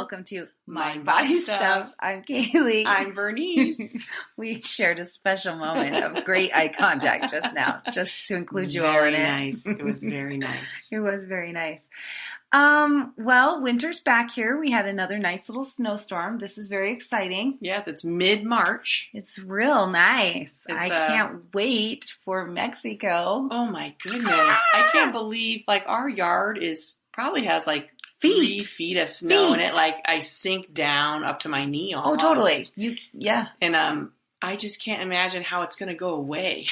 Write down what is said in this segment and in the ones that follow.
welcome to Mind Body Body Stuff. Stuff. I'm Kaylee. I'm Bernice. We shared a special moment of great eye contact just now, just to include you all in it. Very nice. It was very nice. It was very nice. Well, winter's back here. We had another nice little snowstorm. This is very exciting. Yes, it's mid-March. It's real nice. I can't wait for Mexico. Oh my goodness. I can't believe, like, our yard probably has like 3 feet of snow in it. Like, I sink down up to my knee almost. Oh, totally. Yeah. And I just can't imagine how it's going to go away.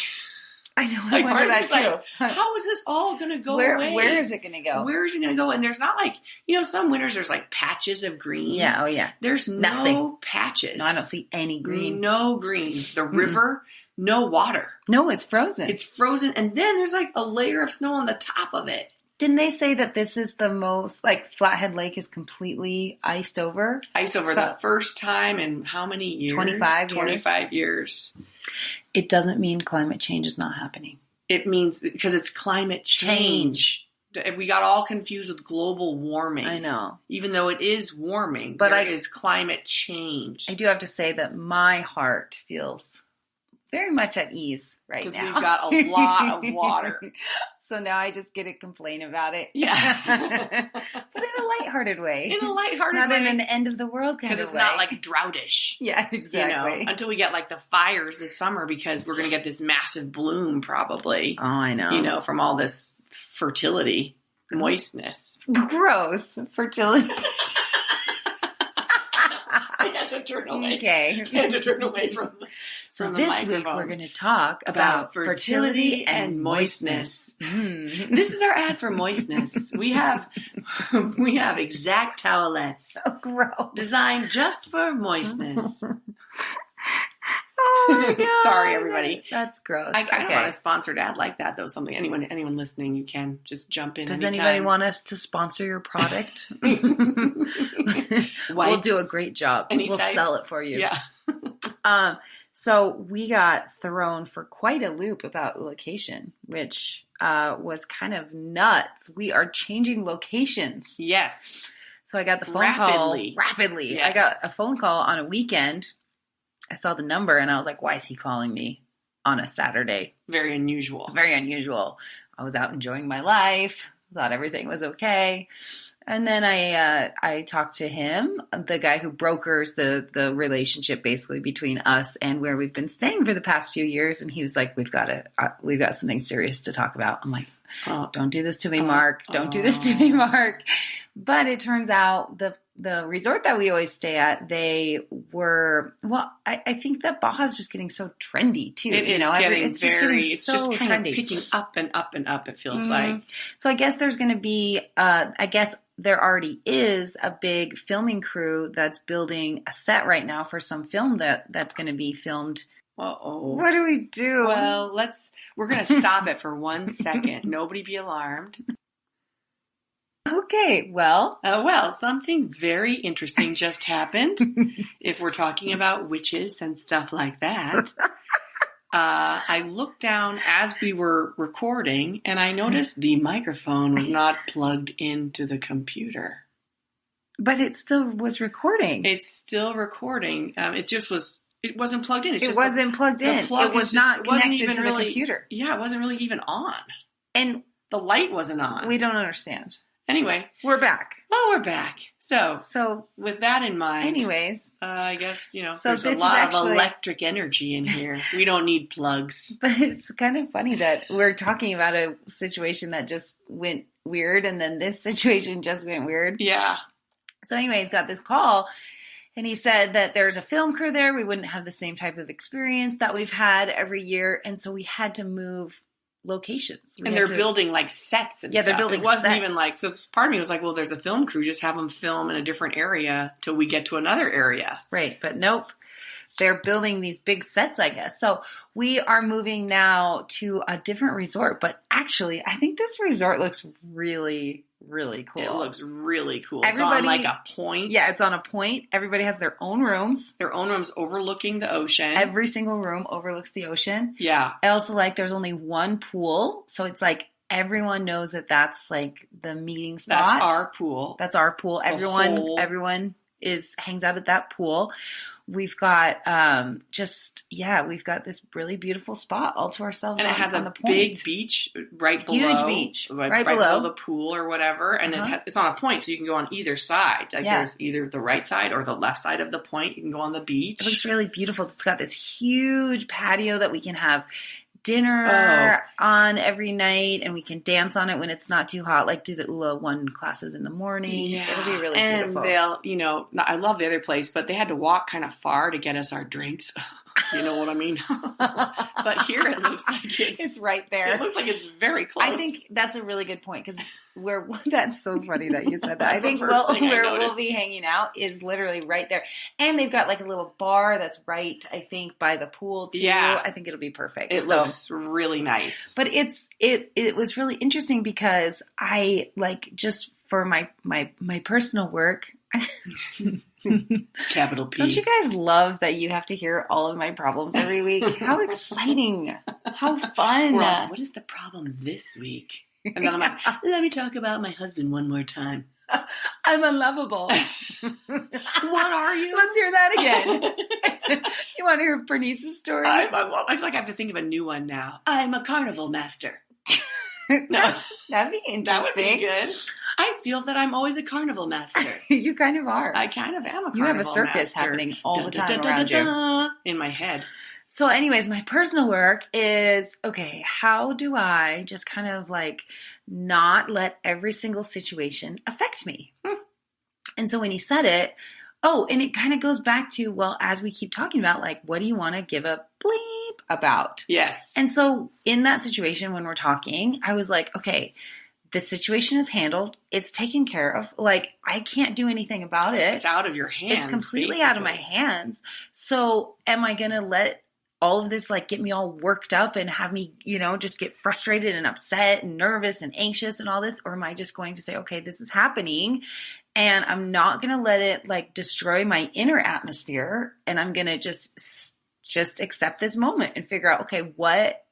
I know. I wonder that too. How is this all going to go away? Where is it going to go? Where is it going to go? And there's not like, some winters there's like patches of green. Yeah. Oh, yeah. There's nothing. No patches. No, I don't see any green. No green. The river, no water. No, it's frozen. It's frozen. And then there's like a layer of snow on the top of it. Didn't they say that this is the most, like, Flathead Lake is completely iced over? Iced over the first time in how many years? 25 years. It doesn't mean climate change is not happening. It means, because it's climate change. If we got all confused with global warming. I know. Even though it is warming, but it is climate change. I do have to say that my heart feels very much at ease right now. Because we've got a lot of water. So now I just get to complain about it. Yeah. But in a lighthearted way. In a lighthearted way. Not in an end of the world kind of way. Because it's not like droutish. Yeah, exactly. Until we get like the fires this summer, because we're going to get this massive bloom probably. Oh, I know. From all this fertility, moistness. Gross. Fertility. I had to turn away. Okay. I had to turn away from the this microphone. Week we're going to talk about fertility and moistness. This is our ad for moistness. We have exact towelettes. So gross. Designed just for moistness. Oh my God. Sorry, everybody. That's gross. I kind of want a sponsored ad like that, though. Something anyone listening, you can just jump in. Does anytime. anybody want us to sponsor your product? We'll do a great job. We'll sell it for you. Yeah. So we got thrown for quite a loop about location, which was kind of nuts. We are changing locations. Yes. So I got the phone call rapidly. Yes. I got a phone call on a weekend. I saw the number and I was like, why is he calling me on a Saturday? Very unusual. Very unusual. I was out enjoying my life. Thought everything was okay. And then I talked to him, the guy who brokers the relationship basically between us and where we've been staying for the past few years. And he was like, we've got something serious to talk about. I'm like, don't do this to me, Mark. Don't do this to me, Mark. But it turns out the resort that we always stay at, they were, I think that Baja's just getting so trendy too. It's just kind trendy. of picking up and up and up, it feels like. So I guess there's going to be, there already is a big filming crew that's building a set right now for some film that's going to be filmed. Uh-oh. What do we do? Well, we're going to stop it for 1 second. Nobody be alarmed. Okay, well, something very interesting just happened. If we're talking about witches and stuff like that. I looked down as we were recording, and I noticed the microphone was not plugged into the computer. But it still was recording. It's still recording. It wasn't plugged in. It wasn't plugged in. It was not connected to the computer. Yeah, it wasn't really even on. And the light wasn't on. We don't understand. Anyway. We're back. Well, we're back. So with that in mind. Anyways. I guess, there's a lot of electric energy in here. We don't need plugs. But it's kind of funny that we're talking about a situation that just went weird, and then this situation just went weird. Yeah. So anyways, got this call, and he said that there's a film crew there. We wouldn't have the same type of experience that we've had every year, and so we had to move locations. And they're building like sets and stuff. They're building sets. It wasn't sets. even like, so part of me was like, well, there's a film crew, just have them film in a different area till we get to another area. Right, but nope. They're building these big sets, I guess. So we are moving now to a different resort, but actually, I think this resort looks really, really cool. It looks really cool. It's on like a point. Yeah, it's on a point. Everybody has their own rooms. Their own rooms overlooking the ocean. Every single room overlooks the ocean. Yeah. I also like there's only one pool. So it's like everyone knows that that's like the meeting spot. That's our pool. Everyone hangs out at that pool. We've got we've got this really beautiful spot all to ourselves. And it has a big beach right below. Huge beach. Right below the pool or whatever. And it's on a point, so you can go on either side. Like there's either the right side or the left side of the point. You can go on the beach. It looks really beautiful. It's got this huge patio that we can have dinner on every night, and we can dance on it when it's not too hot, like do the Ula 1 classes in the morning. Yeah. It'll be really beautiful. And I love the other place, but they had to walk kind of far to get us our drinks. You know what I mean? But here it looks like it's right there. It looks like it's very close. I think that's a really good point, because that's so funny that you said that. I think where we'll be hanging out is literally right there. And they've got like a little bar that's right, I think, by the pool too. Yeah. I think it'll be perfect. It looks really nice. But it was really interesting because I just for my personal work, capital P. Don't you guys love that you have to hear all of my problems every week? How exciting. How fun. What is the problem this week? And then I'm like, let me talk about my husband one more time. I'm unlovable. What are you? Let's hear that again. You want to hear Bernice's story? I feel like I have to think of a new one now. I'm a carnival master. No, that'd be interesting. That would be good. I feel that I'm always a carnival master. You kind of are. I kind of am a carnival master. You have a circus happening all the time around you. In my head. So anyways, my personal work is, okay, how do I just kind of like not let every single situation affect me? And so when he said it, and it kind of goes back to, well, as we keep talking about, like, what do you want to give a bleep about? Yes. And so in that situation, when we're talking, I was like, okay, this situation is handled. It's taken care of. Like, I can't do anything about it. It's out of your hands. It's completely out of my hands. So am I going to let all of this like get me all worked up and have me, just get frustrated and upset and nervous and anxious and all this? Or am I just going to say, okay, this is happening and I'm not going to let it like destroy my inner atmosphere, and I'm going to just accept this moment and figure out, okay, what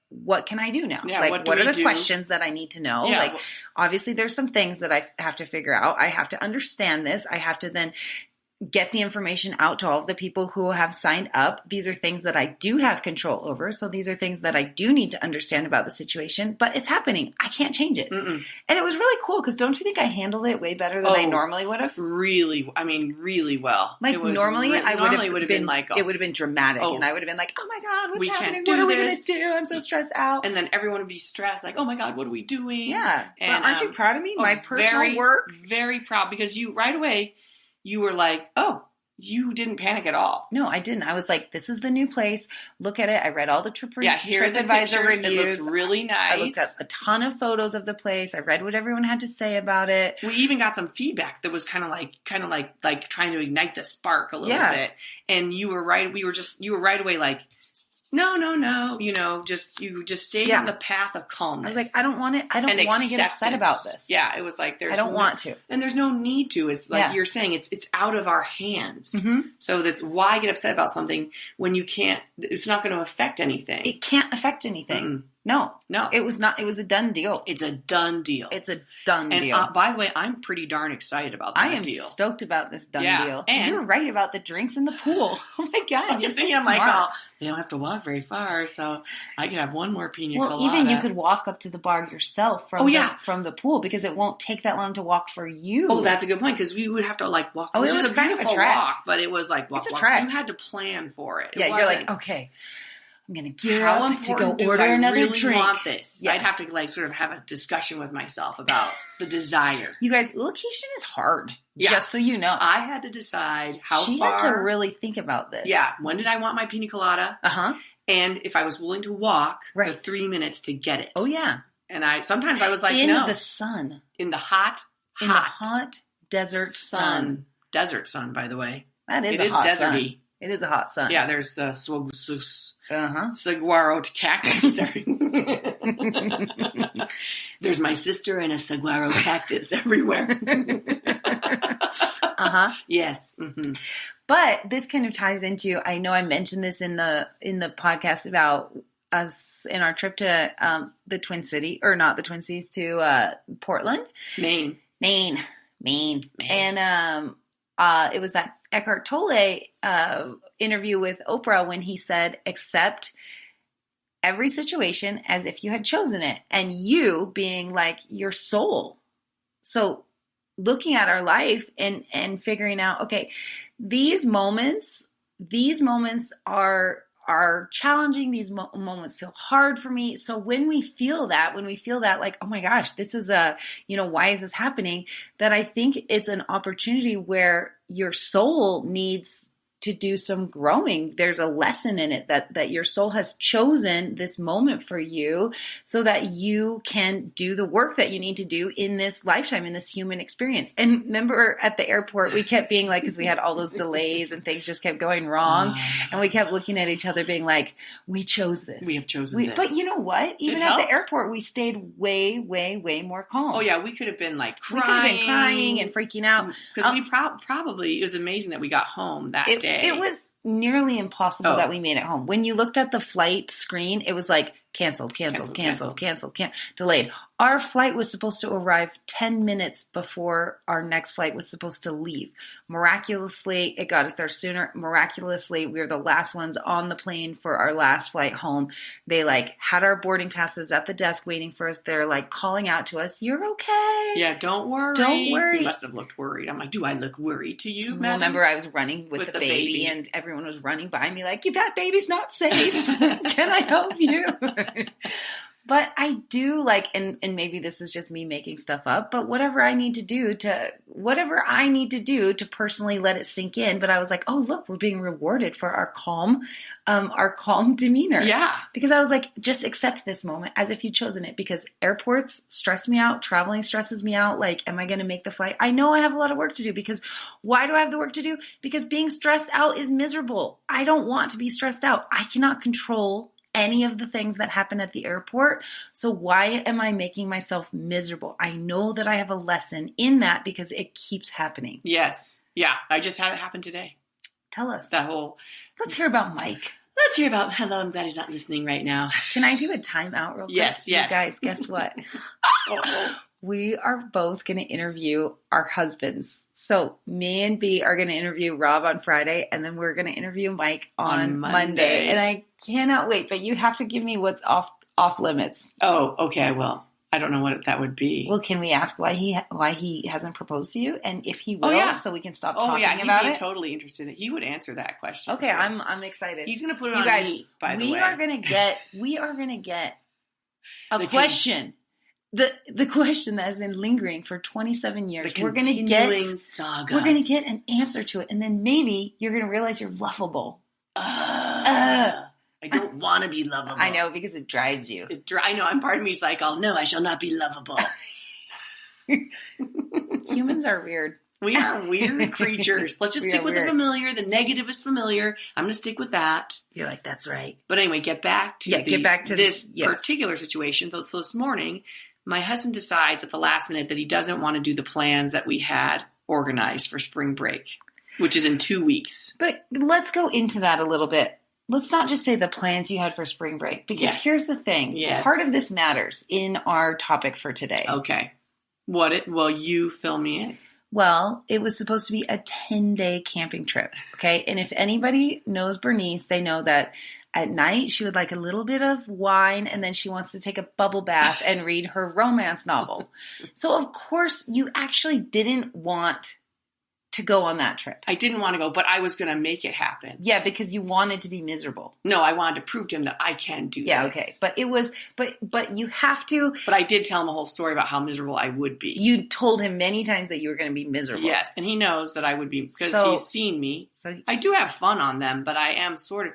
can I do now? Yeah, like, what are the questions that I need to know? Yeah. Like, obviously there's some things that I have to figure out. I have to understand this. I have to then get the information out to all of the people who have signed up. These are things that I do have control over. So these are things that I do need to understand about the situation, but it's happening. I can't change it. And it was really cool, because don't you think I handled it way better than I normally would have? Really well. Like, normally I would have been like, it would have been dramatic, and I would have been like, oh my God, what's happening? What are we going to do? I'm so stressed out. And then everyone would be stressed, like, oh my God, what are we doing? Yeah. And aren't you proud of me? My personal work? Very proud, because you right away, you were like, you didn't panic at all. No, I didn't. I was like, this is the new place. Look at it. I read all the here are the TripAdvisor reviews. It looks really nice. I looked at a ton of photos of the place. I read what everyone had to say about it. We even got some feedback that was kind of like trying to ignite the spark a little bit. And you were right. You were right away like, no. You just stayed on the path of calmness. I was like, I don't want to get upset about this. Yeah, it was like I don't want to, and there's no need to. It's like you're saying, it's out of our hands. So that's why get upset about something when you can't. It's not going to affect anything. It can't affect anything. No. It was not. It was a done deal. It's a done deal. It's a done deal. And by the way, I'm pretty darn excited about that deal. I am stoked about this done deal. And you were right about the drinks in the pool. Oh my God. You're thinking, I'm like, they don't have to walk very far, so I can have one more pina colada. Well, even you could walk up to the bar yourself from the pool, because it won't take that long to walk for you. Oh, that's a good point, because we would have to like walk. Oh, it was kind of a trek. Walk, but it was like it's a trek. You had to plan for it. You're like, okay, I'm going to gear up to go order another drink. Want this? Yeah. I'd have to like sort of have a discussion with myself about the desire. You guys, location is hard. Yeah. Just so you know, I had to decide how far. She had to really think about this. Yeah. When did I want my pina colada? And if I was willing to walk the 3 minutes to get it. Oh yeah. And sometimes I was like, in the sun, in the hot desert sun. Desert sun, by the way. It is hot deserty. Sun. It is a hot sun. Yeah, there's saguaro cactus. There's my sister and a saguaro cactus everywhere. Yes. But this kind of ties into, I know I mentioned this in the podcast about us in our trip to the Twin City, or not the Twin Cities, to Portland. Maine. And it was that Eckhart Tolle interview with Oprah when he said, accept every situation as if you had chosen it, and you being like your soul. So looking at our life and figuring out, okay, these moments are challenging. These moments feel hard for me. So when we feel that like, oh my gosh, this is why is this happening? That I think it's an opportunity where your soul needs to do some growing. There's a lesson in it that your soul has chosen this moment for you so that you can do the work that you need to do in this lifetime, in this human experience. And remember at the airport, we kept being like, because we had all those delays and things just kept going wrong. And we kept looking at each other being like, we chose this. We have chosen this. But you know what? Even at the airport, we stayed way, way, way more calm. Oh yeah. We could have been like crying. We could have been crying and freaking out. Because we probably, it was amazing that we got home that day. It was nearly impossible that we made it home. When you looked at the flight screen, it was like canceled, delayed. Our flight was supposed to arrive 10 minutes before our next flight was supposed to leave. Miraculously, it got us there sooner. Miraculously, we were the last ones on the plane for our last flight home. They had our boarding passes at the desk waiting for us. They're calling out to us, "You're okay. Yeah, don't worry. Don't worry." You must have looked worried. I'm like, do I look worried to you, Well, remember, I was running with the baby, and everyone was running by me like, that baby's not safe. Can I help you? But I do and maybe this is just me making stuff up, but whatever I need to do to personally let it sink in. But I was like, oh, look, we're being rewarded for our calm demeanor. Yeah. Because I was like, just accept this moment as if you'd chosen it, because airports stress me out. Traveling stresses me out. Am I going to make the flight? I know I have a lot of work to do, because why do I have the work to do? Because being stressed out is miserable. I don't want to be stressed out. I cannot control any of the things that happen at the airport. So why am I making myself miserable? I know that I have a lesson in that because it keeps happening. Yes. Yeah. I just had it happen today. Tell us. Let's hear about Mike. Hello, I'm glad he's not listening right now. Can I do a timeout real quick? Yes. You guys, guess what? We are both going to interview our husbands. So me and B are going to interview Rob on Friday, and then we're going to interview Mike on Monday. And I cannot wait, but you have to give me what's off limits. Oh, okay, I will. I don't know what that would be. Well, can we ask why he hasn't proposed to you, and if he will, so we can stop talking about it? He'd be totally interested. He would answer that question. Okay, I'm excited. He's going to put it on me, by the way. We are going to get a question. The question that has been lingering for 27 years. We're going to get an answer to it, and then maybe you're going to realize you're lovable. I don't want to be lovable. I know, because it drives you. I know. I'm part of me is like, oh no, I shall not be lovable. Humans are weird. We are weird creatures. Let's just stick with the familiar. The negative is familiar. I'm going to stick with that. You're like, that's right. But anyway, get back to this particular situation. So this morning, my husband decides at the last minute that he doesn't want to do the plans that we had organized for spring break, which is in 2 weeks. But let's go into that a little bit. Let's not just say the plans you had for spring break, because here's the thing. Yes. Part of this matters in our topic for today. Okay. Well, you fill me in. Well, it was supposed to be a 10-day camping trip. Okay. And if anybody knows Bernice, they know that at night, she would like a little bit of wine, and then she wants to take a bubble bath and read her romance novel. So, of course, you actually didn't want to go on that trip. I didn't want to go, but I was going to make it happen. Yeah, because you wanted to be miserable. No, I wanted to prove to him that I can do this. Yeah, okay. But it was, but you have to. But I did tell him a whole story about how miserable I would be. You told him many times that you were going to be miserable. Yes, and he knows that I would be, because he's seen me. So I do have fun on them, but I am sort of,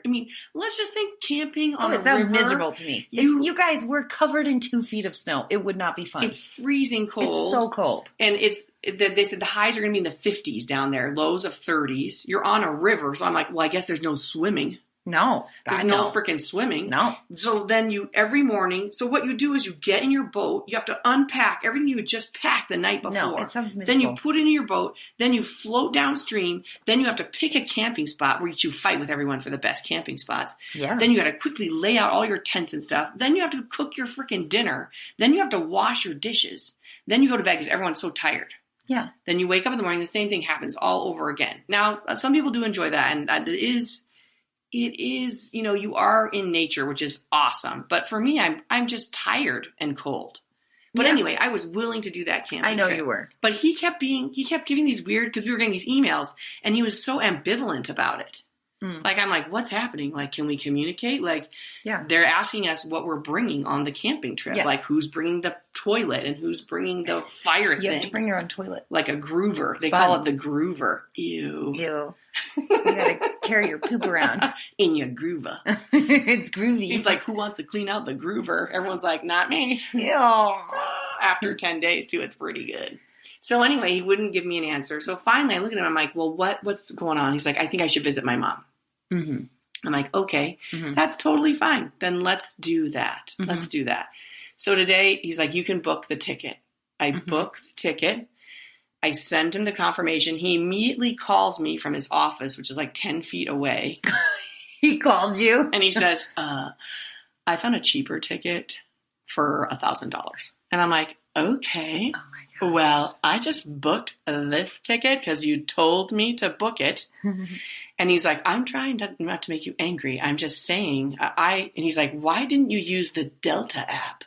let's just think camping on a river. It sounds miserable to me. You guys were covered in 2 feet of snow. It would not be fun. It's freezing cold. It's so cold. And they said the highs are going to be in the 50s down there, lows of 30s. You're on a river. So I'm like, well, I guess there's no swimming. No. There's no freaking swimming. No. So then every morning, so what you do is you get in your boat, you have to unpack everything you had just packed the night before. No, it sounds miserable. Then you put it in your boat, then you float downstream, then you have to pick a camping spot where you fight with everyone for the best camping spots. Yeah. Then you got to quickly lay out all your tents and stuff. Then you have to cook your freaking dinner. Then you have to wash your dishes. Then you go to bed because everyone's so tired. Yeah. Then you wake up in the morning, the same thing happens all over again. Now, some people do enjoy that, and it is, you are in nature, which is awesome. But for me, I'm just tired and cold. But anyway, I was willing to do that camping I know trip. you were. But he kept giving these weird, because we were getting these emails, and he was so ambivalent about it. Like, I'm like, what's happening? Like, can we communicate? Like, they're asking us what we're bringing on the camping trip. Yeah. Like, who's bringing the toilet and who's bringing the fire thing. You have to bring your own toilet. Like a groover. They fun. call it the groover. Ew. You gotta carry your poop around. In your groover. It's groovy. He's like, who wants to clean out the groover? Everyone's like, not me. Ew. After 10 days, too, it's pretty good. So anyway, he wouldn't give me an answer. So finally, I look at him, I'm like, well, what's going on? He's like, I think I should visit my mom. Mm-hmm. I'm like, okay, that's totally fine. Then let's do that. Let's do that. So today, he's like, you can book the ticket. I book the ticket. I send him the confirmation. He immediately calls me from his office, which is like 10 feet away. He called you? And he says, I found a cheaper ticket for $1,000. And I'm like, okay. Oh my gosh. Well, I just booked this ticket because you told me to book it. And he's like, I'm trying not to make you angry. I'm just saying, and he's like, why didn't you use the Delta app?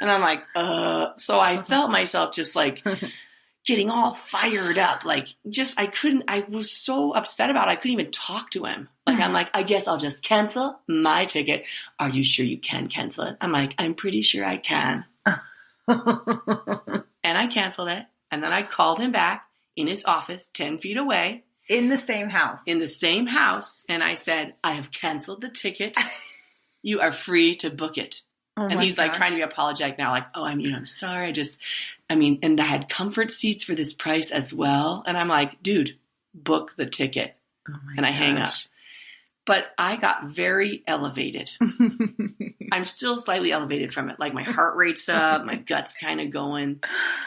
And I'm like, So I felt myself just like getting all fired up. Like, I was so upset about it. I couldn't even talk to him. Like, I'm like, I guess I'll just cancel my ticket. Are you sure you can cancel it? I'm like, I'm pretty sure I can. And I canceled it. And then I called him back in his office 10 feet away. In the same house. In the same house. And I said, I have canceled the ticket. You are free to book it. Oh and he's like trying to be apologetic now. Like, I'm sorry. And I had comfort seats for this price as well. And I'm like, dude, book the ticket. Oh my and I hang up. But I got very elevated. I'm still slightly elevated from it. Like my heart rate's up. My gut's kind of going.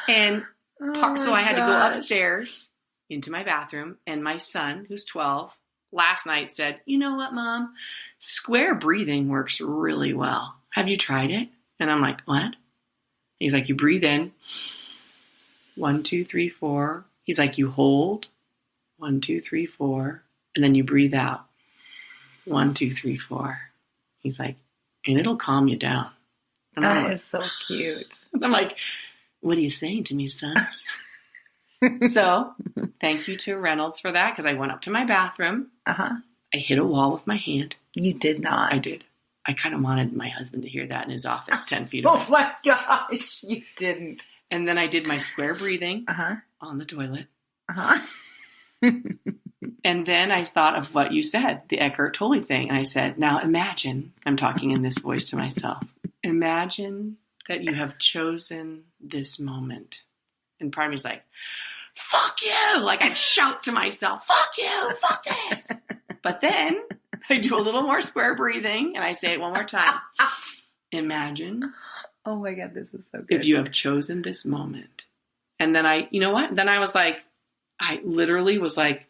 And so I had to go upstairs into my bathroom, and my son, who's 12, last night said, you know what, Mom? Square breathing works really well. Have you tried it? And I'm like, what? He's like, you breathe in. 1, 2, 3, 4. He's like, you hold. 1, 2, 3, 4. And then you breathe out. 1, 2, 3, 4. He's like, and it'll calm you down. And that is so cute. I'm like, what are you saying to me, son? So, thank you to Reynolds for that, because I went up to my bathroom. I hit a wall with my hand. You did not. I did. I kind of wanted my husband to hear that in his office 10 feet away. Oh my gosh, you didn't. And then I did my square breathing on the toilet. And then I thought of what you said, the Eckhart Tolle thing. And I said, now imagine, I'm talking in this voice to myself, imagine that you have chosen this moment. And part of me is like, fuck you! Like I'd shout to myself, fuck you, fuck this! But then I do a little more square breathing and I say it one more time. Imagine. Oh my God, this is so good. If you have chosen this moment. And then you know what? Then I was like, I literally was like,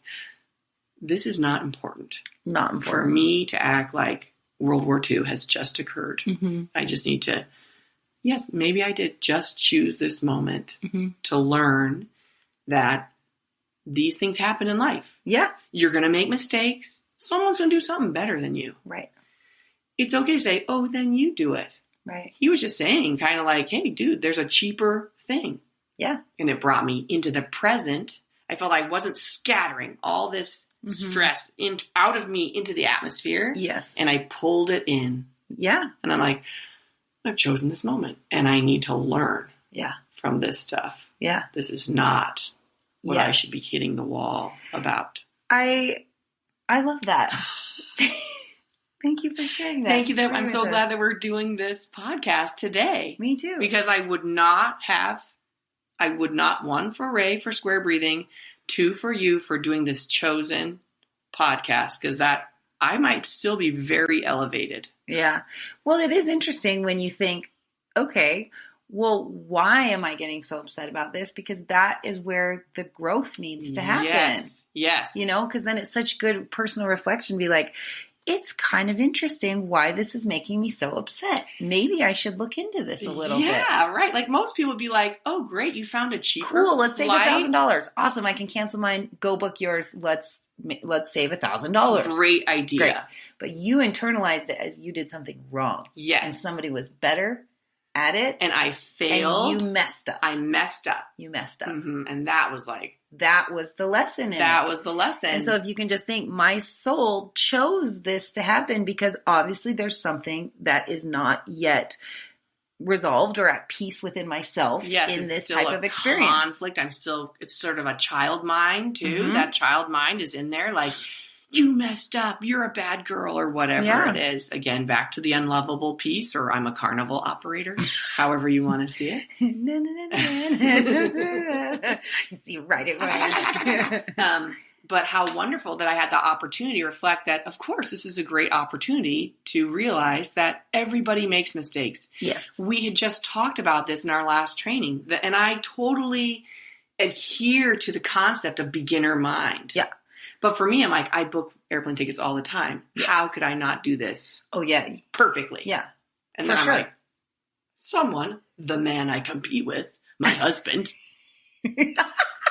this is not important. Not important. For me to act like World War II has just occurred. I just need to, yes, maybe I did just choose this moment to learn that these things happen in life. Yeah. You're going to make mistakes. Someone's going to do something better than you. Right. It's okay to say, oh, then you do it. Right. He was just saying kind of like, hey, dude, there's a cheaper thing. Yeah. And it brought me into the present. I felt I wasn't scattering all this stress out of me into the atmosphere. Yes. And I pulled it in. Yeah. And I'm like, I've chosen this moment and I need to learn from this stuff. Yeah. This is not what I should be hitting the wall about. I love that. Thank you for sharing that. Thank you. I'm so glad that we're doing this podcast today. Me too. Because I would not, one, for Ray for square breathing, 2, for you for doing this chosen podcast, because that I might still be very elevated. Yeah. Well, it is interesting when you think, okay, well, why am I getting so upset about this? Because that is where the growth needs to happen. Yes. You know, because then it's such good personal reflection to be like, it's kind of interesting why this is making me so upset. Maybe I should look into this a little bit. Yeah, right. Like most people would be like, oh, great, you found a cheaper Cool, let's save flight. $1,000. Awesome, I can cancel mine. Go book yours. Let's save $1,000. Great idea. Great. But you internalized it as you did something wrong. Yes. And somebody was better at it. And I failed. And you messed up. I messed up. You messed up. Mm-hmm. And that was like... That was the lesson in it. That was the lesson. And so if you can just think, my soul chose this to happen because obviously there's something that is not yet resolved or at peace within myself in this type of experience. Conflict. It's sort of a child mind too. Mm-hmm. That child mind is in there like, you messed up, you're a bad girl or whatever it is. Again, back to the unlovable piece, or I'm a carnival operator, however you want to see it. It's you right away. But how wonderful that I had the opportunity to reflect that, of course, this is a great opportunity to realize that everybody makes mistakes. Yes. We had just talked about this in our last training, and I totally adhere to the concept of beginner mind. Yeah. But for me, I'm like, I book airplane tickets all the time. Yes. How could I not do this? Oh, yeah. Perfectly. Yeah. And then I'm like, someone, the man I compete with, my husband,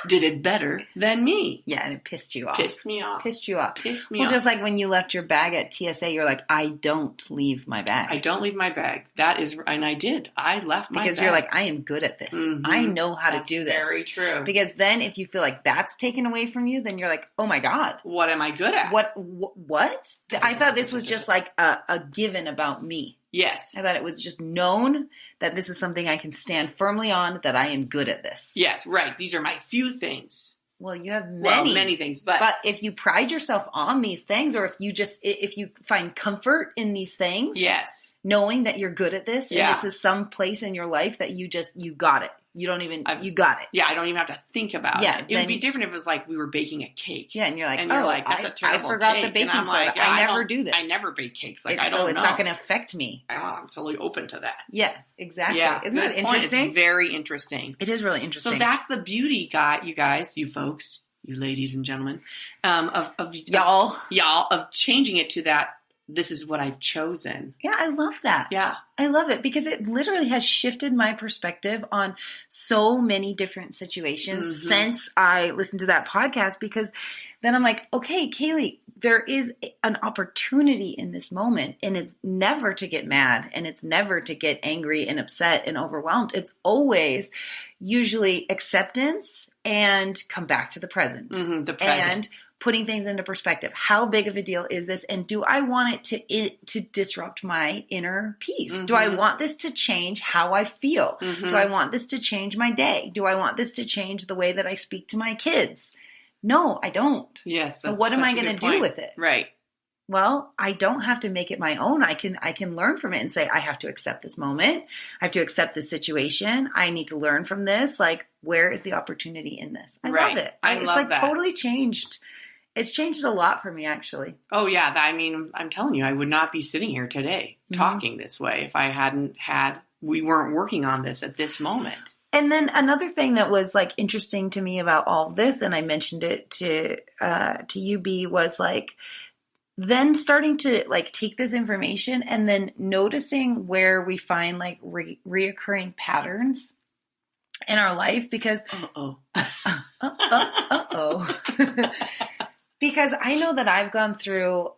did it better than me. Yeah, and it pissed you off. Pissed me off. Pissed you off. Pissed me off. off. Just like when you left your bag at TSA, you're like, I don't leave my bag. I don't leave my bag. That is, and I did. I left my bag. Because you're like, I am good at this. Mm-hmm. I know how to do this. Very true. Because then if you feel like that's taken away from you, then you're like, oh my God. What am I good at? What? I thought this was just like a given about me. Yes. I thought it was just known that this is something I can stand firmly on, that I am good at this. Yes, right. These are my few things. Well, you have many things, but if you pride yourself on these things, or if you find comfort in these things, yes, knowing that you're good at this, and this is some place in your life that you got it. You don't even, you got it. Yeah, I don't even have to think about it. It would be different if it was like we were baking a cake. Yeah, and you're like, that's a terrible I forgot cake. the baking soda. Like, I never do this. I never bake cakes. Like, I don't know. So it's not going to affect me. I'm totally open to that. Yeah, exactly. Yeah, isn't that interesting? It's very interesting. It is really interesting. So that's the beauty, you guys, you folks, you ladies and gentlemen, of y'all, of changing it to that. This is what I've chosen. Yeah, I love that. Yeah. I love it because it literally has shifted my perspective on so many different situations since I listened to that podcast, because then I'm like, okay, Kaylee, there is an opportunity in this moment, and it's never to get mad, and it's never to get angry and upset and overwhelmed. It's always usually acceptance and come back to the present. The present. And putting things into perspective. How big of a deal is this? And do I want it to disrupt my inner peace? Do I want this to change how I feel? Do I want this to change my day? Do I want this to change the way that I speak to my kids? No, I don't. Yes. So what am I going to do with it? Right. Well, I don't have to make it my own. I can learn from it and say, I have to accept this moment. I have to accept this situation. I need to learn from this. Like, where is the opportunity in this? I love it. I love it's that. Totally changed. It's changed a lot for me, actually. Oh, yeah. I mean, I'm telling you, I would not be sitting here today talking this way if I we weren't working on this at this moment. And then another thing that was like interesting to me about all of this, and I mentioned it to you, B, was like, then starting to like take this information and then noticing where we find like reoccurring patterns in our life, because because I know that I've gone through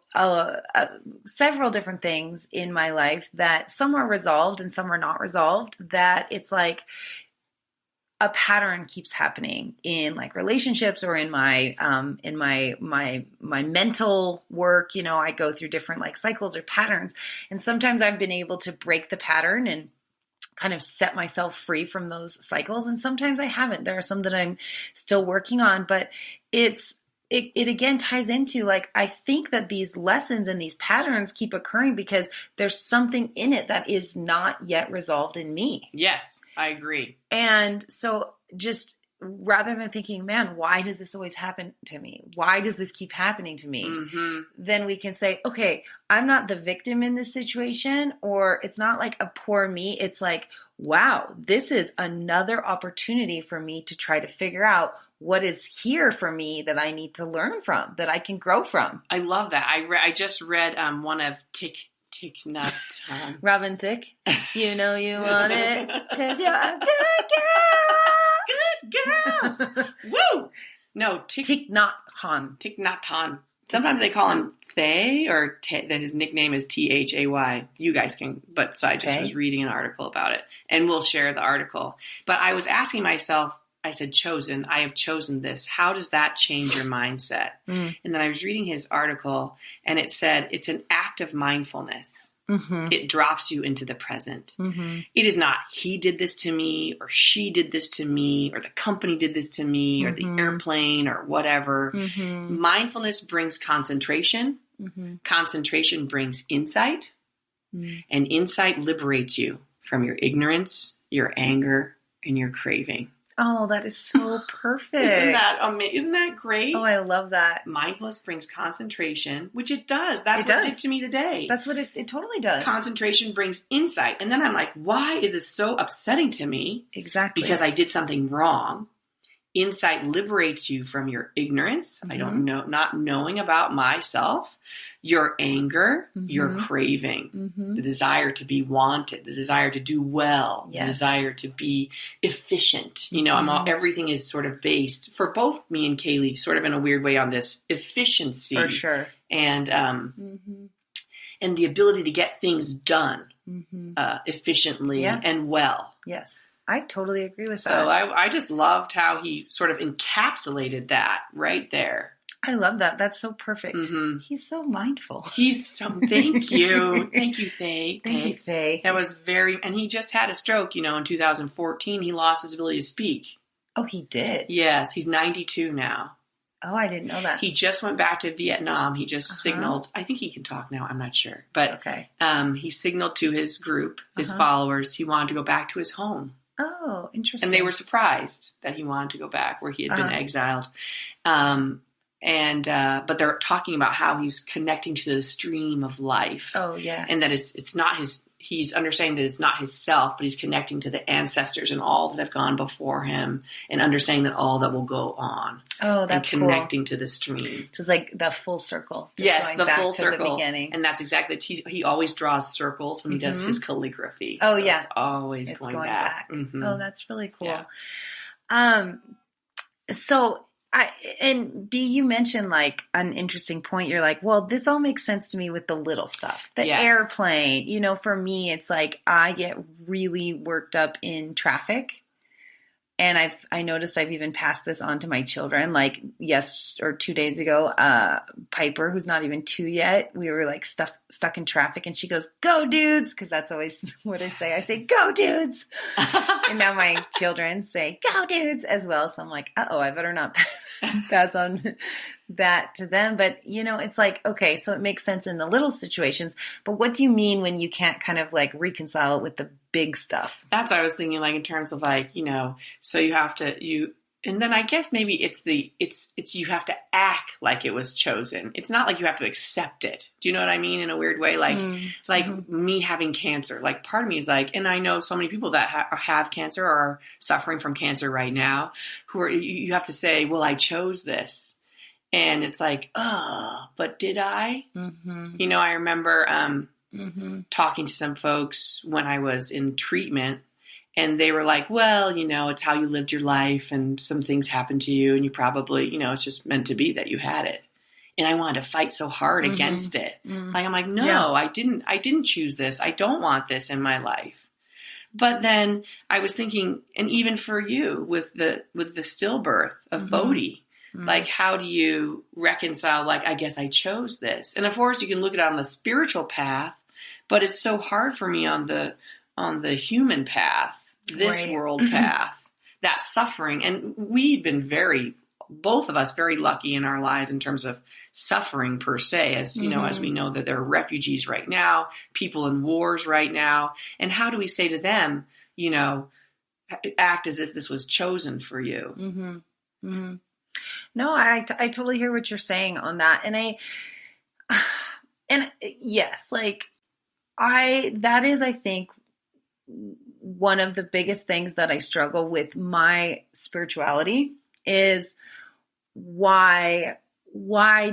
several different things in my life that some are resolved and some are not resolved, that it's like a pattern keeps happening in like relationships or in my mental work. You know, I go through different like cycles or patterns, and sometimes I've been able to break the pattern and kind of set myself free from those cycles. And sometimes I haven't. There are some that I'm still working on, but it again ties into like, I think that these lessons and these patterns keep occurring because there's something in it that is not yet resolved in me. Yes, I agree. And so just rather than thinking, man, why does this always happen to me? Why does this keep happening to me? Then we can say, okay, I'm not the victim in this situation, or it's not like a poor me. It's like, wow, this is another opportunity for me to try to figure out what is here for me that I need to learn from, that I can grow from. I love that. I just read one of Thich Nhat Hanh. Robin Thicke, you know you want it because you're a good girl. Good girls. Woo! No, Thich Nhat Hanh. Thich Nhat Hanh. Sometimes they call him Thay, or that his nickname is Thay. You guys can, but so I just was reading an article about it, and we'll share the article. But I was asking myself, I said, chosen, I have chosen this. How does that change your mindset? And then I was reading his article, and it said it's an act of mindfulness. It drops you into the present. It is not, he did this to me, or she did this to me, or the company did this to me, or the airplane, or whatever. Mindfulness brings concentration. Concentration brings insight. And insight liberates you from your ignorance, your anger, and your craving. Oh, that is so perfect. Isn't that amazing? Isn't that great? Oh, I love that. Mindfulness brings concentration, which it does. That's what it did to me today. That's what it totally does. Concentration brings insight. And then I'm like, why is this so upsetting to me? Exactly. Because I did something wrong. Insight liberates you from your ignorance. I don't know, not knowing about myself, your anger, your craving, the desire to be wanted, the desire to do well, the desire to be efficient. You know, everything is sort of based for both me and Kaylee, sort of in a weird way, on this efficiency, for sure, and the ability to get things done efficiently and well. Yes. I totally agree with that. So I just loved how he sort of encapsulated that right there. I love that. That's so perfect. He's so mindful. He's so, thank you. Thank you, Thay. Thank you, Thay. That was and he just had a stroke, in 2014. He lost his ability to speak. Oh, he did? Yes. He's 92 now. Oh, I didn't know that. He just went back to Vietnam. He just signaled. I think he can talk now. I'm not sure. But he signaled to his group, his followers, he wanted to go back to his home. Oh, interesting. And they were surprised that he wanted to go back where he had been exiled. But they're talking about how he's connecting to the stream of life. Oh, yeah. And that it's not he's understanding that it's not his self, but he's connecting to the ancestors and all that have gone before him, and understanding that all that will go on. Oh, that's and connecting to the stream. Just like the full circle. Yes, the full circle. The beginning. And that's exactly, he always draws circles when he does his calligraphy. Oh, so yeah. It's always going back. Oh, that's really cool. Yeah. B, you mentioned like an interesting point. You're like, well, this all makes sense to me with the little stuff. The airplane, for me, it's like I get really worked up in traffic. And I noticed I've even passed this on to my children. Like 2 days ago, Piper, who's not even 2 yet, we were like stuck in traffic, and she goes, "Go dudes," because that's always what I say. I say, "Go dudes," and now my children say, "Go dudes" as well. So I'm like, I better not pass on that to them. But it's like, okay, so it makes sense in the little situations. But what do you mean when you can't kind of like reconcile it with the big stuff? That's what I was thinking, like in terms of like, so you have to, and then I guess maybe it's you have to act like it was chosen. It's not like you have to accept it. Do you know what I mean? In a weird way, like me having cancer, like part of me is like, and I know so many people that have cancer or are suffering from cancer right now, who are, you have to say, well, I chose this. And it's like, but did I? I remember, talking to some folks when I was in treatment, and they were like, well, it's how you lived your life, and some things happened to you, and you probably, it's just meant to be that you had it. And I wanted to fight so hard against it. Like, I'm like, no, I didn't choose this. I don't want this in my life. But then I was thinking, and even for you with the stillbirth of Bodhi, like, how do you reconcile, like, I guess I chose this? And of course you can look at it on the spiritual path, but it's so hard for me on the human path, this world path, that suffering. And we've been both of us very lucky in our lives in terms of suffering per se, as as we know that there are refugees right now, people in wars right now. And how do we say to them, act as if this was chosen for you? No, I totally hear what you're saying on that. And yes, like that is, I think, one of the biggest things that I struggle with my spirituality is why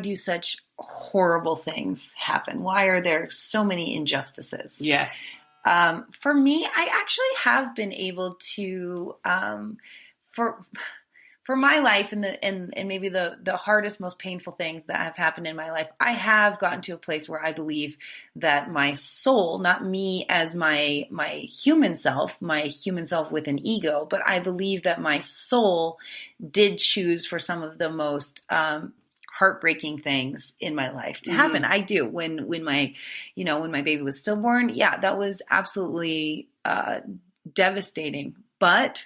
do such horrible things happen? Why are there so many injustices? Yes. For me, I actually have been able to, for my life and maybe the hardest, most painful things that have happened in my life, I have gotten to a place where I believe that my soul, not me as my human self with an ego, but I believe that my soul did choose for some of the most heartbreaking things in my life to happen. I do. When my baby was stillborn, yeah, that was absolutely devastating. But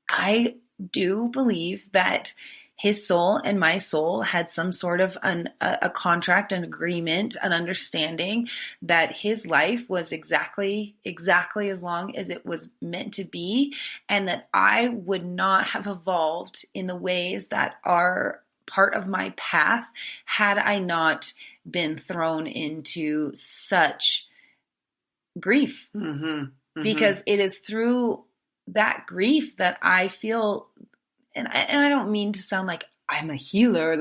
I do believe that his soul and my soul had some sort of a contract, an agreement, an understanding that his life was exactly as long as it was meant to be, and that I would not have evolved in the ways that are part of my path had I not been thrown into such grief. Because it is through that grief that I feel, and I don't mean to sound like I'm a healer,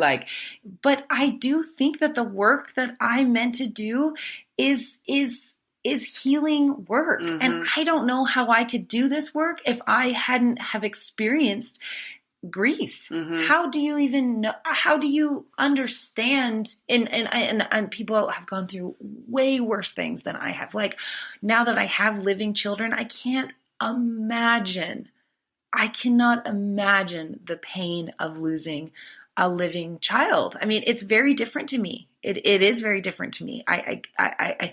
but I do think that the work that I'm meant to do is healing work. And I don't know how I could do this work if I hadn't have experienced grief. How do you even know? How do you understand? And people have gone through way worse things than I have. Like, now that I have living children, I cannot imagine the pain of losing a living child. I mean, it's very different to me. It is very different to me. I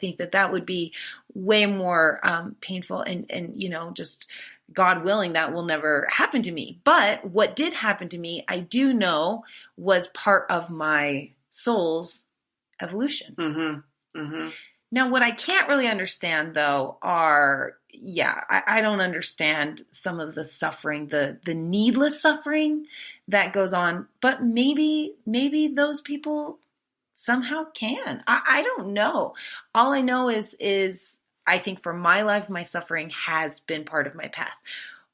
think that would be way more painful, and just God willing, that will never happen to me. But what did happen to me, I do know, was part of my soul's evolution. Now, what I can't really understand, though, are, I don't understand some of the suffering, the needless suffering that goes on. But maybe those people somehow can. I don't know. All I know is I think for my life, my suffering has been part of my path.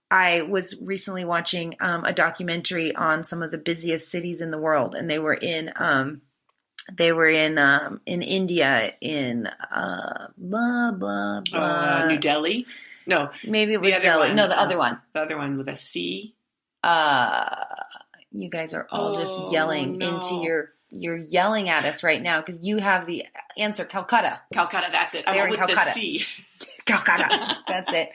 I was recently watching a documentary on some of the busiest cities in the world, and they were in India, in New Delhi. No, maybe it was Delhi. No, the other one. The other one with a C. You guys are all just yelling into you're yelling at us right now because you have the answer. Calcutta. That's it. They're in Calcutta. The C. Calcutta. That's it.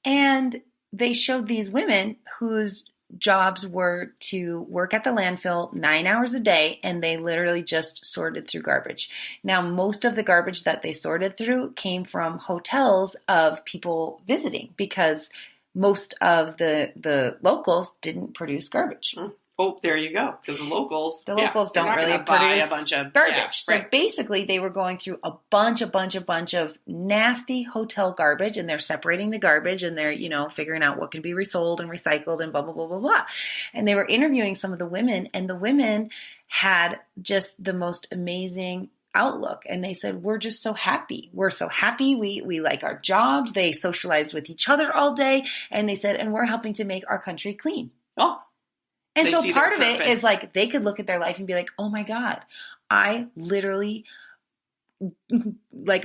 And they showed these women whose jobs were to work at the landfill 9 hours a day, and they literally just sorted through garbage. Now, most of the garbage that they sorted through came from hotels of people visiting, because most of the locals didn't produce garbage. Oh, there you go. Because the locals don't really produce a bunch of garbage. Yeah, so basically, they were going through a bunch of nasty hotel garbage, and they're separating the garbage, and they're figuring out what can be resold and recycled and blah blah blah blah blah. And they were interviewing some of the women, and the women had just the most amazing outlook, and they said, we're just so happy. We're so happy. We like our jobs. They socialized with each other all day, and they said, and we're helping to make our country clean. Oh. And so part of it is like, they could look at their life and be like, oh my God, I literally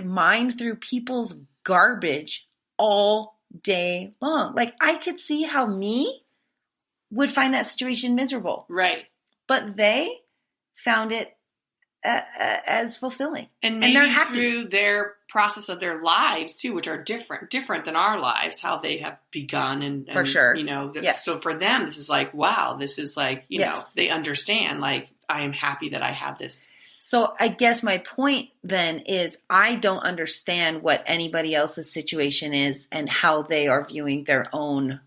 mine through people's garbage all day long. Like, I could see how me would find that situation miserable. Right. But they found it as fulfilling. And maybe they're happy through their process of their lives too, which are different than our lives, how they have begun and for sure. Yes. So for them, this is like, wow, this is like, they understand, like, I am happy that I have this. So I guess my point then is, I don't understand what anybody else's situation is and how they are viewing their own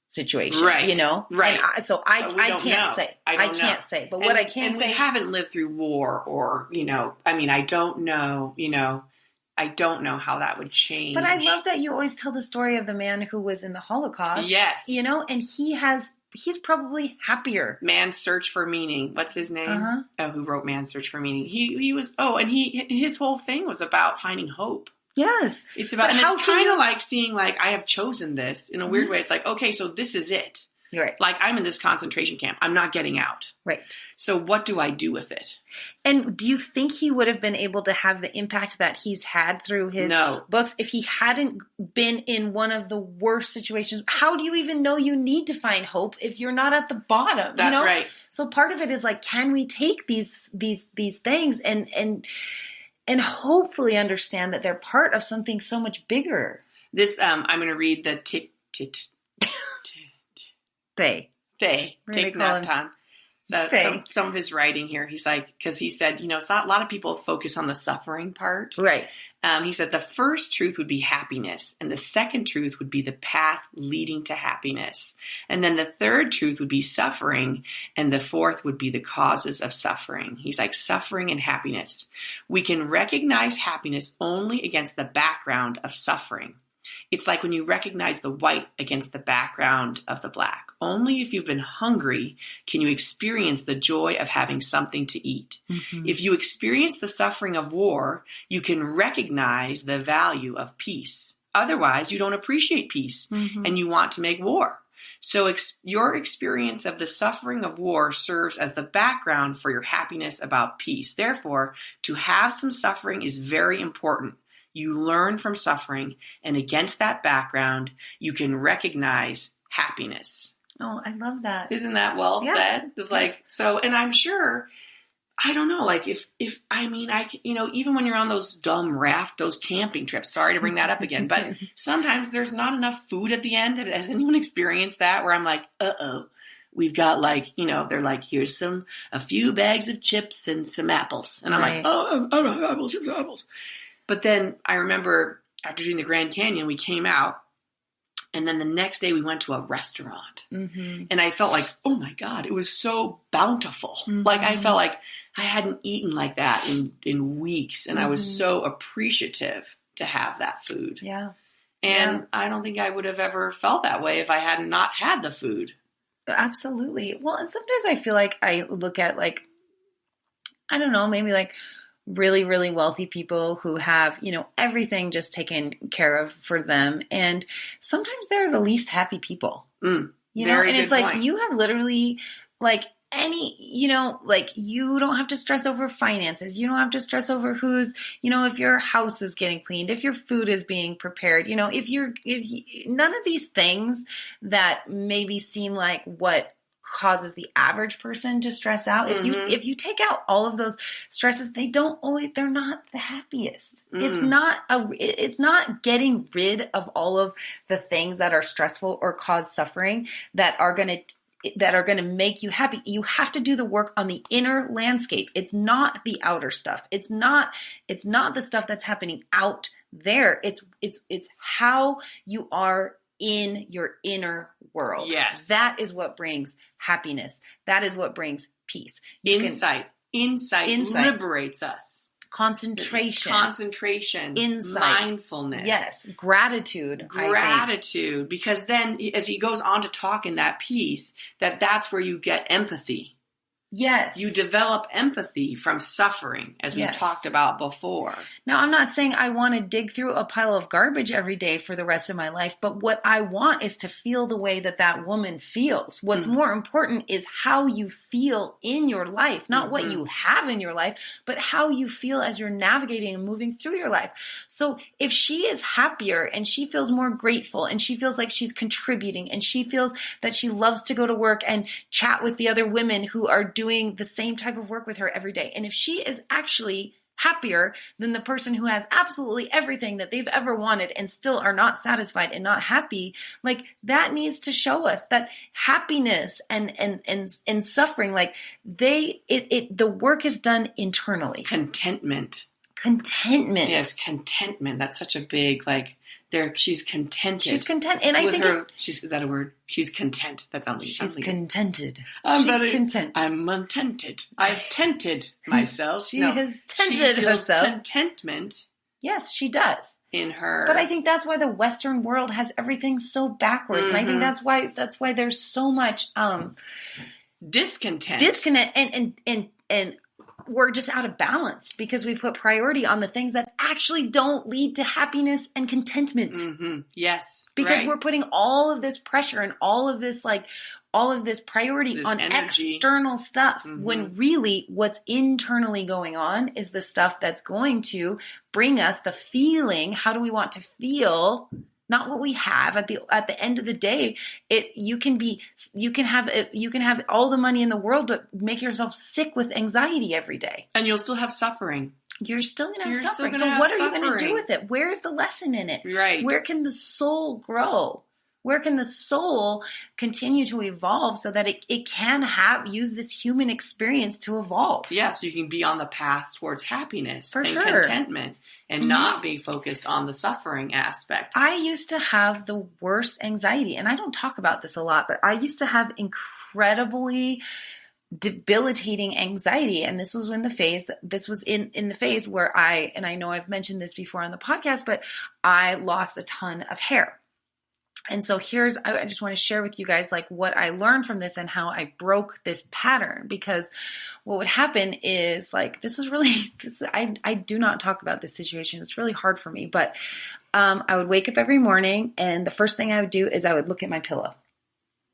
situation, right? Right. And I can't say. I can't say. But what I can say, we haven't lived through war, or I mean, I don't know. I don't know how that would change. But I love that you always tell the story of the man who was in the Holocaust. Yes. And he's probably happier. Man's Search for Meaning. What's his name? Oh, who wrote Man's Search for Meaning? He was. Oh, and his whole thing was about finding hope. Yes. It's about, and it's kind of like seeing, like, I have chosen this in a weird way. It's like, okay, so this is it. Right. Like, I'm in this concentration camp. I'm not getting out. Right. So what do I do with it? And do you think he would have been able to have the impact that he's had through his books if he hadn't been in one of the worst situations? How do you even know you need to find hope if you're not at the bottom? That's right. So part of it is like, can we take these things and hopefully understand that they're part of something so much bigger? This, I'm going to read the They. Take Natan. So some of his writing here, he's like, because he said, so a lot of people focus on the suffering part. Right. He said the first truth would be happiness, and the second truth would be the path leading to happiness. And then the third truth would be suffering, and the fourth would be the causes of suffering. He's like, suffering and happiness. We can recognize happiness only against the background of suffering. It's like when you recognize the white against the background of the black. Only if you've been hungry can you experience the joy of having something to eat. Mm-hmm. If you experience the suffering of war, you can recognize the value of peace. Otherwise, you don't appreciate peace, and you want to make war. So your experience of the suffering of war serves as the background for your happiness about peace. Therefore, to have some suffering is very important. You learn from suffering, and against that background, you can recognize happiness. Oh, I love that. Isn't that well said? It's like, so, and I'm sure, I don't know, like even when you're on those dumb those camping trips, sorry to bring that up again, but sometimes there's not enough food at the end. Has anyone experienced that where I'm like, we've got they're like, here's a few bags of chips and some apples. And I'm like, I don't have apples. But then I remember after doing the Grand Canyon, we came out, and then the next day we went to a restaurant. Mm-hmm. And I felt like, oh my God, it was so bountiful. Mm-hmm. Like I felt like I hadn't eaten like that in weeks. And I was so appreciative to have that food. Yeah. And I don't think I would have ever felt that way if I had not had the food. Absolutely. Well, and sometimes I feel like I look at I don't know, maybe really, really wealthy people who have, everything just taken care of for them. And sometimes they're the least happy people, and it's like, point. You have literally you don't have to stress over finances. You don't have to stress over who's, if your house is getting cleaned, if your food is being prepared, if none of these things that maybe seem like what causes the average person to stress out. If you take out all of those stresses, they're not the happiest. It's not getting rid of all of the things that are stressful or cause suffering that are going to make you happy. You have to do the work on the inner landscape. It's not the outer stuff. It's not the stuff that's happening out there. It's how you are in your inner world. Yes. That is what brings happiness. That is what brings peace. Insight liberates us. Concentration. Insight. Mindfulness. Yes. Gratitude. Because then as he goes on to talk in that piece, that's where you get empathy. Yes. You develop empathy from suffering, as we talked about before. Now, I'm not saying I want to dig through a pile of garbage every day for the rest of my life, but what I want is to feel the way that woman feels. What's more important is how you feel in your life, not what you have in your life, but how you feel as you're navigating and moving through your life. So if she is happier and she feels more grateful and she feels like she's contributing and she feels that she loves to go to work and chat with the other women who are doing the same type of work with her every day. And if she is actually happier than the person who has absolutely everything that they've ever wanted and still are not satisfied and not happy, that needs to show us that happiness and suffering, the work is done internally. Contentment. Yes, contentment. That's such a big, she's contented. She's content. And I think is that a word? She's content. That's unleashed. She's contented. She's content. I'm untented. I've tented myself. She has tented herself. Contentment. Yes, she does. In her. But I think that's why the Western world has everything so backwards. And I think that's why there's so much discontent. Disconnect and we're just out of balance because we put priority on the things that actually don't lead to happiness and contentment. Mm-hmm. Yes. Because right. we're putting all of this pressure and all of this priority This on energy. external stuff, Mm-hmm. when really what's internally going on is the stuff that's going to bring us the feeling. How do we want to feel? Not what we have at the end of the day. You can have all the money in the world, but make yourself sick with anxiety every day. And you'll still have suffering. You're still going to have You're still suffering. gonna So have what are you going to suffering. do with it? Where's the lesson in it? Right. Where can the soul grow? Where can the soul continue to evolve so that it can use this human experience to evolve? Yeah, so you can be on the path towards happiness For and sure. contentment and not be focused on the suffering aspect. I used to have the worst anxiety, and I don't talk about this a lot, but I used to have incredibly debilitating anxiety. And this was in the phase where I know I've mentioned this before on the podcast, but I lost a ton of hair. And so I just want to share with you guys like what I learned from this and how I broke this pattern, because what would happen is like, I do not talk about this situation. It's really hard for me, but I would wake up every morning and the first thing I would do is I would look at my pillow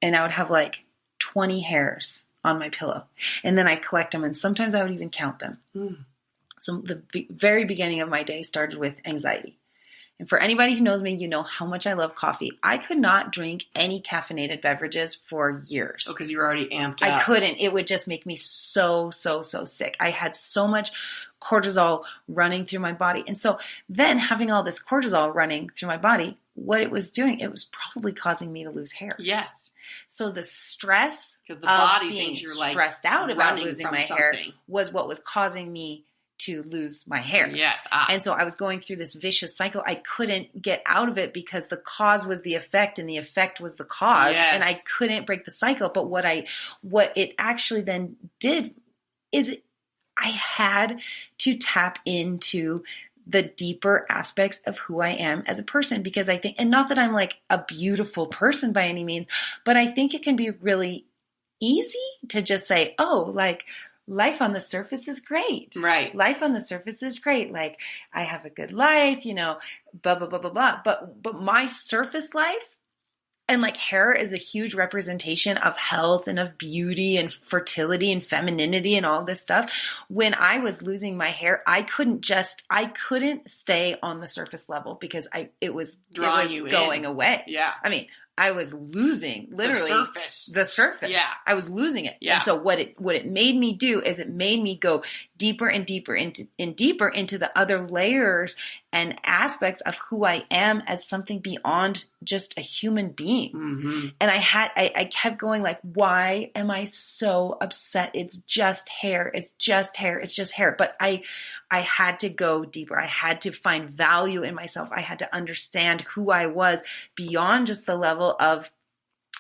and I would have like 20 hairs on my pillow, and then I collect them. And sometimes I would even count them. So the very beginning of my day started with anxiety. And for anybody who knows me, you know how much I love coffee. I could not drink any caffeinated beverages for years. Oh, because you were already amped up. I couldn't. It would just make me so sick. I had so much cortisol running through my body. And so then having all this cortisol running through my body, what it was doing, it was probably causing me to lose hair. Yes. So the stress because the body of being thinks you're like stressed out about losing my hair something. was what was causing me to lose my hair. Yes. And so I was going through this vicious cycle. I couldn't get out of it because the cause was the effect and the effect was the cause. Yes. And I couldn't break the cycle. But what it actually then did is I had to tap into the deeper aspects of who I am as a person, because I think, and not that I'm like a beautiful person by any means, but I think it can be really easy to just say, oh, like, life on the surface is great. Right. Life on the surface is great. Like, I have a good life, blah, blah, blah, blah, blah. But my surface life, and like hair is a huge representation of health and of beauty and fertility and femininity and all this stuff. When I was losing my hair, I couldn't stay on the surface level because it was going away. Yeah. I mean, I was losing literally the surface. Yeah. I was losing it. Yeah. And so what it made me do is it made me go deeper and deeper into the other layers and aspects of who I am as something beyond just a human being. Mm-hmm. And I kept going like, why am I so upset? It's just hair. It's just hair. It's just hair. But I had to go deeper. I had to find value in myself. I had to understand who I was beyond just the level of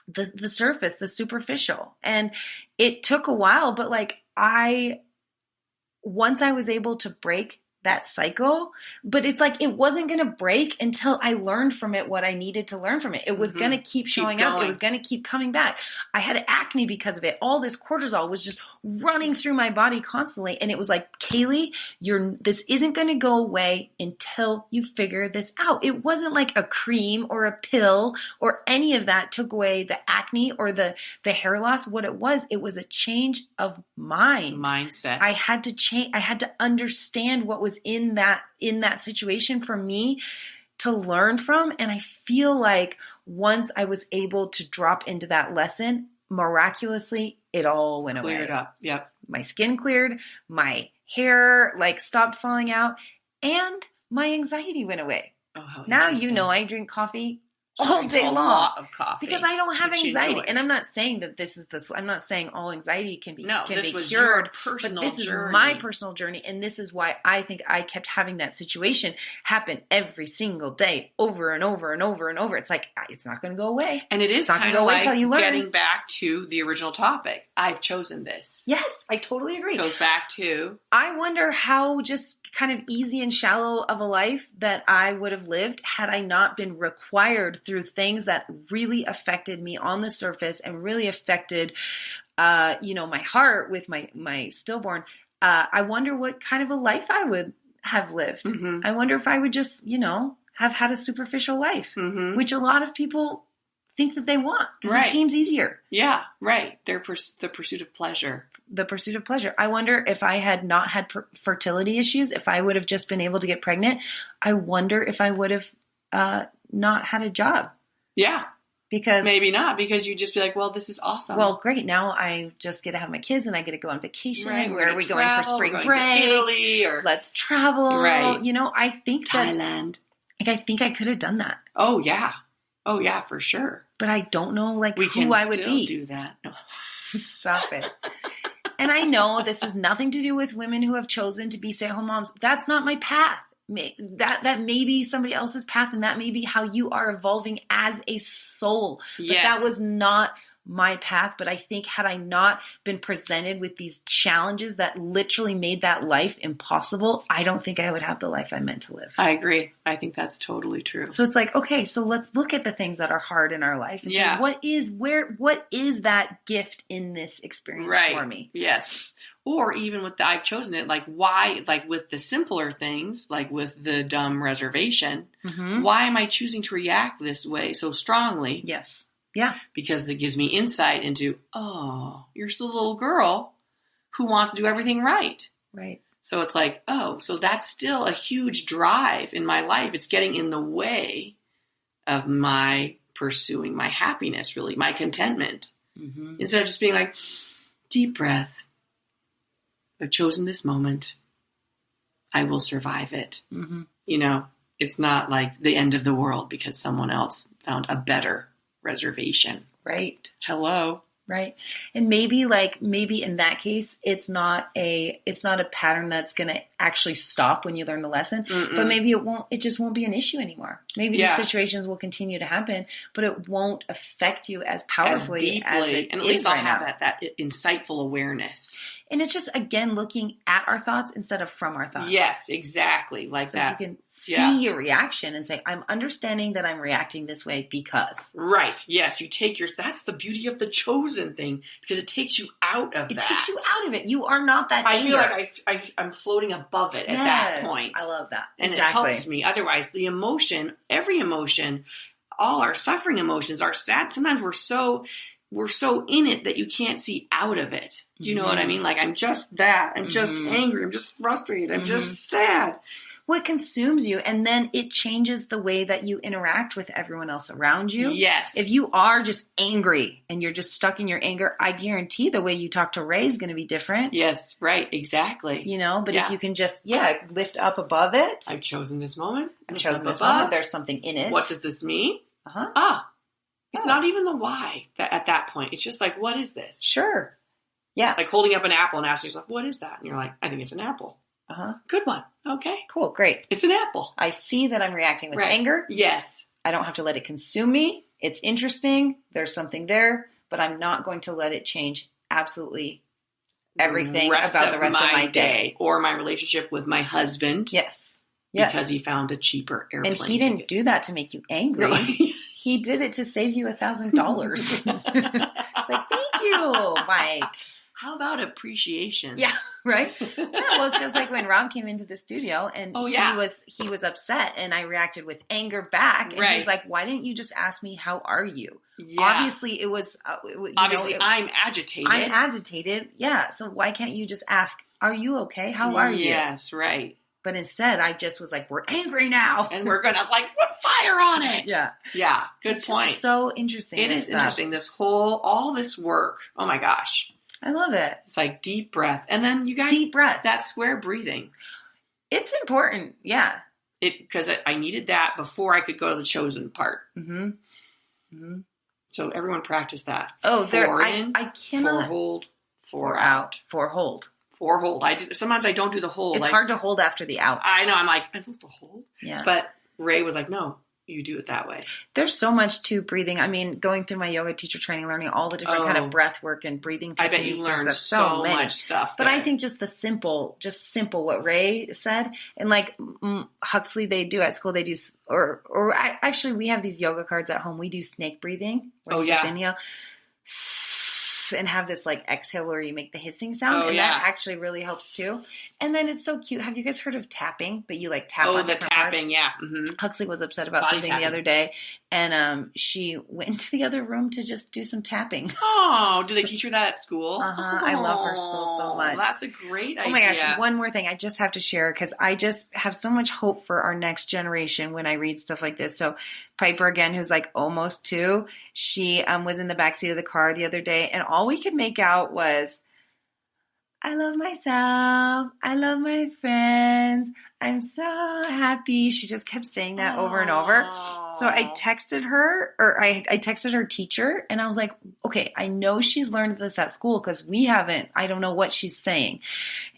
the surface, the superficial. And it took a while, but like once I was able to break that cycle, but it's like it wasn't going to break until I learned from it what I needed to learn from it. It was going to keep showing up. It was going to keep coming back. I had acne because of it. All this cortisol was just running through my body constantly. And it was like, Kaylee, this isn't going to go away until you figure this out. It wasn't like a cream or a pill or any of that took away the acne or the hair loss. What it was a change of mindset. I had to change. I had to understand what was in that situation for me to learn from. And I feel like once I was able to drop into that lesson, miraculously, it all went away. Cleared up. Yep. My skin cleared, my hair stopped falling out, and my anxiety went away. Oh, how now interesting. I drink coffee all day long. A lot of coffee. Because I don't have anxiety. And I'm not saying that I'm not saying all anxiety can be cured. Your but this journey. is my personal journey. And this is why I think I kept having that situation happen every single day, over and over and over and over. It's like, it's not going to go away. And it is kind of like getting back to the original topic. I've chosen this. Yes, I totally agree. It goes back to... I wonder how just kind of easy and shallow of a life that I would have lived had I not been required through things that really affected me on the surface and really affected, my heart with my stillborn. I wonder what kind of a life I would have lived. Mm-hmm. I wonder if I would just, have had a superficial life, Mm-hmm. which a lot of people think that they want because Right. it seems easier. Yeah, right. The pursuit of pleasure. The pursuit of pleasure. I wonder if I had not had fertility issues, if I would have just been able to get pregnant, I wonder if I would have not had a job. Yeah. Because maybe not, because you'd just be like, well, this is awesome. Well, great. Now I just get to have my kids and I get to go on vacation. Right. Where are we going for spring break? Italy or let's travel. Right. I think Thailand. I think I could have done that. Oh, yeah. Oh, yeah, for sure. But I don't know we who I would be. We can still do that. No. Stop it. And I know this has nothing to do with women who have chosen to be stay-at-home moms. That's not my path. That may be somebody else's path, and that may be how you are evolving as a soul. But Yes. that was not my path. But I think had I not been presented with these challenges that literally made that life impossible, I don't think I would have the life I meant to live. I agree. I think that's totally true. So it's like, okay, so let's look at the things that are hard in our life and Yeah. say, what is that gift in this experience for me? Yes. Or even with I've chosen it, like why, like with the simpler things, like with the dumb reservation, Mm-hmm. why am I choosing to react this way so strongly? Yes. Yeah. Because it gives me insight into, oh, you're still a little girl who wants to do everything right. Right. So it's like, oh, so that's still a huge drive in my life. It's getting in the way of my pursuing my happiness, really, my contentment. Mm-hmm. Instead of just being like, deep breath. I've chosen this moment. I will survive it. Mm-hmm. It's not like the end of the world because someone else found a better reservation. Right. Hello. Right. And maybe in that case, it's not a pattern that's going to actually stop when you learn the lesson, Mm-mm. but maybe it just won't be an issue anymore. Maybe these situations will continue to happen, but it won't affect you as powerfully as deeply. as it and at is least I'll right have now. that insightful awareness. And it's just, again, looking at our thoughts instead of from our thoughts. Yes, exactly. Like so that. you can see your reaction and say, I'm understanding that I'm reacting this way because. Right. Yes. You take that's the beauty of the chosen thing because it takes you out of It that. takes you out of it. You are not that I anger. feel like I'm floating above it at that point. I love that. And exactly. it helps me. Otherwise, the emotion, every emotion, all our suffering emotions are sad. Sometimes we're so in it that you can't see out of it. Do you know what I mean? Like, I'm just that. I'm just angry. I'm just frustrated. I'm just sad. Well, it consumes you, and then it changes the way that you interact with everyone else around you. Yes. If you are just angry and you're just stuck in your anger, I guarantee the way you talk to Ray is going to be different. Yes, right. Exactly. But if you can just, lift up above it. I've chosen this moment. I've chosen this moment. There's something in it. What does this mean? Uh-huh. It's not even the why at that point. It's just like, what is this? Sure. Yeah. Like holding up an apple and asking yourself, what is that? And you're like, I think it's an apple. Uh-huh. Good one. Okay. Cool. Great. It's an apple. I see that I'm reacting with anger. Yes. I don't have to let it consume me. It's interesting. There's something there, but I'm not going to let it change absolutely everything about the rest of my day. Or my relationship with my husband. Yes. Because he found a cheaper airplane. And he didn't do that to make you angry. No. He did it to save you $1,000. It's like, thank you, Mike. How about appreciation? Yeah, right? Yeah, well, it's just like when Rob came into the studio and he was upset and I reacted with anger back. And he's like, why didn't you just ask me, how are you? Yeah. Obviously, it was... I'm agitated. I'm agitated. Yeah, so why can't you just ask, are you okay? How are you? Yes, right. But instead, I just was like, we're angry now. And we're going to put fire on it. Yeah. Yeah, good point. Just so interesting. It is interesting. All this work. Oh my gosh. I love it. It's like deep breath. And then you guys. Deep breath. That square breathing. It's important. Yeah. Because I needed that before I could go to the chosen part. Mm-hmm. Mm-hmm. So everyone practice that. Oh, I cannot. 4 hold, 4 out. 4 hold. 4 hold. Sometimes I don't do the hold. It's hard to hold after the out. I know. I'm like, I'm supposed to hold. Yeah. But Ray was like, no, you do it that way. There's so much to breathing. I mean, going through my yoga teacher training, learning all the different kind of breath work and breathing techniques. I bet you learned so much stuff. But I think just simple what Ray said. And like Huxley, they do at school, actually we have these yoga cards at home. We do snake breathing. Oh, yeah. Inhale. and have this like exhale where you make the hissing sound. Oh, and yeah. that actually really helps too. And then it's so cute. Have you guys heard of tapping? But you like tap on the different tapping, parts? yeah. Mm-hmm. Huxley was upset about Body something tapping. the other day, and she went to the other room to just do some tapping. Oh, do they teach her that at school? I love her school so much. That's a great idea. Oh my gosh, one more thing I just have to share because I just have so much hope for our next generation when I read stuff like this. So Piper, again, who's like almost 2, she was in the backseat of the car the other day, and all we could make out was, I love myself. I love my friends. I'm so happy. She just kept saying that over and over. So I texted her, or I texted her teacher, and I was like, okay, I know she's learned this at school because we haven't. I don't know what she's saying.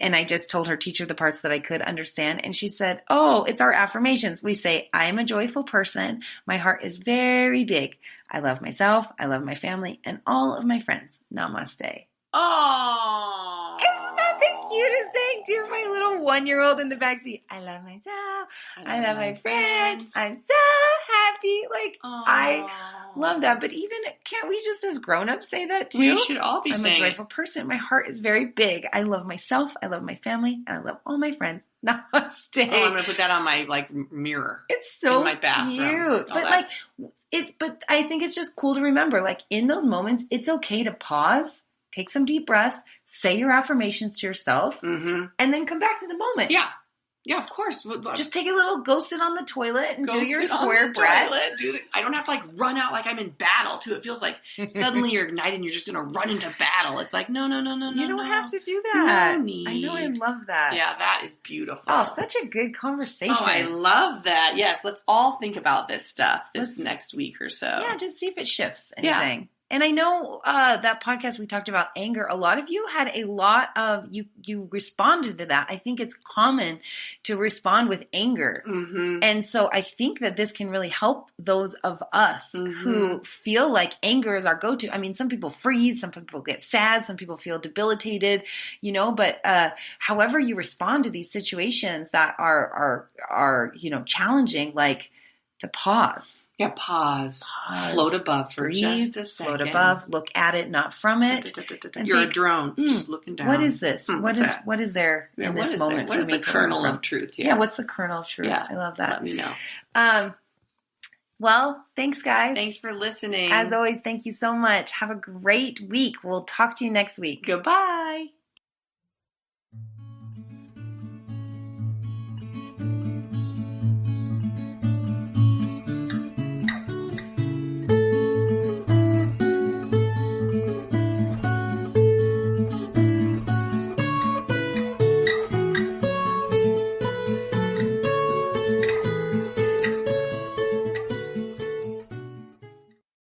And I just told her teacher the parts that I could understand. And she said, oh, it's our affirmations. We say, I am a joyful person. My heart is very big. I love myself. I love my family and all of my friends. Namaste. Oh, isn't that the cutest thing? Dear, my little 1-year-old in the backseat. I love myself. I love my friends. I'm so happy. Like, I love that. But even, can't we just as grown-ups say that too? We should all be saying I'm a joyful person. My heart is very big. I love myself. I love my family. And I love all my friends. Namaste. Oh, I'm going to put that on my mirror. It's so in my bathroom. Cute. But but I think it's just cool to remember, like in those moments, it's okay to pause. Take some deep breaths, say your affirmations to yourself, and then come back to the moment. Yeah. Yeah, of course. Just take a little, go sit on the toilet and do your square breath. I don't have to like run out like I'm in battle too. It feels like suddenly you're ignited and you're just going to run into battle. It's like, no. You don't have to do that. No need. I know, I love that. Yeah, that is beautiful. Oh, such a good conversation. Oh, I love that. Yes, let's all think about this stuff next week or so. Yeah, just see if it shifts anything. Yeah. And I know that podcast we talked about anger, a lot of you had a lot of, you responded to that. I think it's common to respond with anger. Mm-hmm. And so I think that this can really help those of us who feel like anger is our go-to. I mean, some people freeze, some people get sad, some people feel debilitated, but however you respond to these situations that are challenging, like to pause. Yeah, pause. Float above for breathe, just a second. Float above, look at it, not from it. You're a drone, just looking down. What is this? What is there in this moment for me? What is the kernel of truth here? Yeah, what's the kernel of truth? Yeah, I love that. Let me know. Well, thanks, guys. Thanks for listening. As always, thank you so much. Have a great week. We'll talk to you next week. Goodbye.